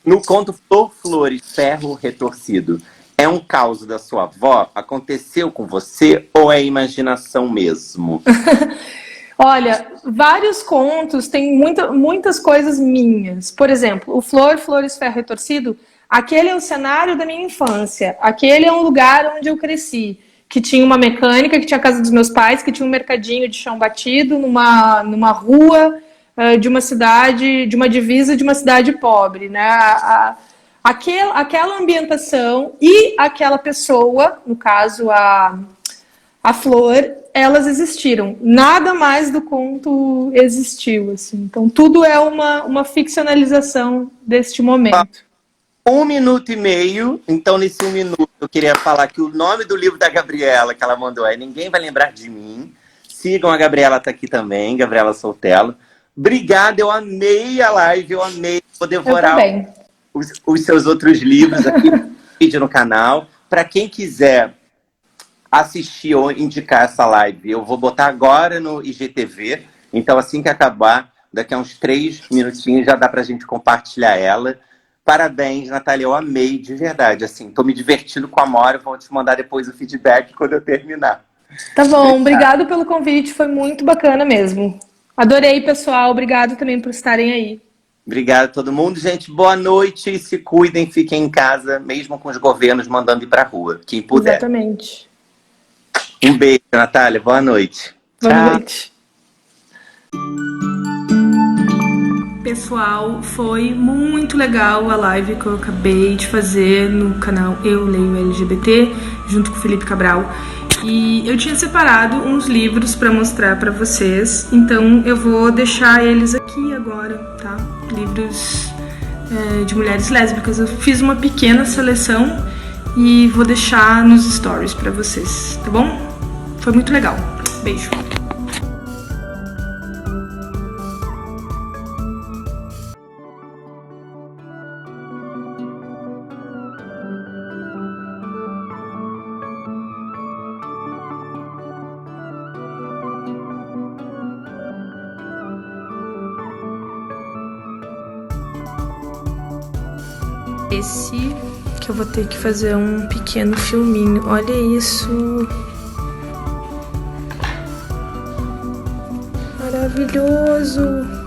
no conto Flor, Flores, Ferro Retorcido, é um caos da sua avó? Aconteceu com você ou é imaginação mesmo? Olha, vários contos têm muitas coisas minhas. Por exemplo, o Flor, Flores, Ferro Retorcido, aquele é o cenário da minha infância. Aquele é um lugar onde eu cresci. Que tinha uma mecânica, que tinha a casa dos meus pais, que tinha um mercadinho de chão batido numa rua de uma cidade, de uma divisa de uma cidade pobre, né? Aquela ambientação e aquela pessoa, no caso a Flor, elas existiram. Nada mais do conto existiu, assim. Então tudo é uma ficcionalização deste momento. 1 minuto e meio. Então, nesse 1 minuto, eu queria falar que o nome do livro da Gabriela que ela mandou é Ninguém Vai Lembrar de Mim. Sigam a Gabriela, tá aqui também, Gabriela Soltelo. Obrigada, eu amei a live, eu amei. Vou devorar os seus outros livros aqui no vídeo no canal. Para quem quiser assistir ou indicar essa live, eu vou botar agora no IGTV. Então, assim que acabar, daqui a uns 3 minutinhos, já dá pra gente compartilhar ela. Parabéns, Natália, eu amei, de verdade. Assim, tô me divertindo com a Amora, vou te mandar depois o feedback quando eu terminar. Tá bom, obrigado pelo convite, foi muito bacana mesmo. Adorei, pessoal, obrigado também por estarem aí. Obrigado a todo mundo, gente. Boa noite, se cuidem, fiquem em casa, mesmo com os governos mandando ir pra rua, quem puder. Exatamente. Um beijo, Natália, boa noite. Boa noite. Pessoal, foi muito legal a live que eu acabei de fazer no canal Eu Leio LGBT, junto com o Felipe Cabral. E eu tinha separado uns livros para mostrar para vocês, então eu vou deixar eles aqui agora, tá? Livros de mulheres lésbicas. Eu fiz uma pequena seleção e vou deixar nos stories para vocês, tá bom? Foi muito legal. Beijo. Esse que eu vou ter que fazer um pequeno filminho. Olha isso. Maravilhoso.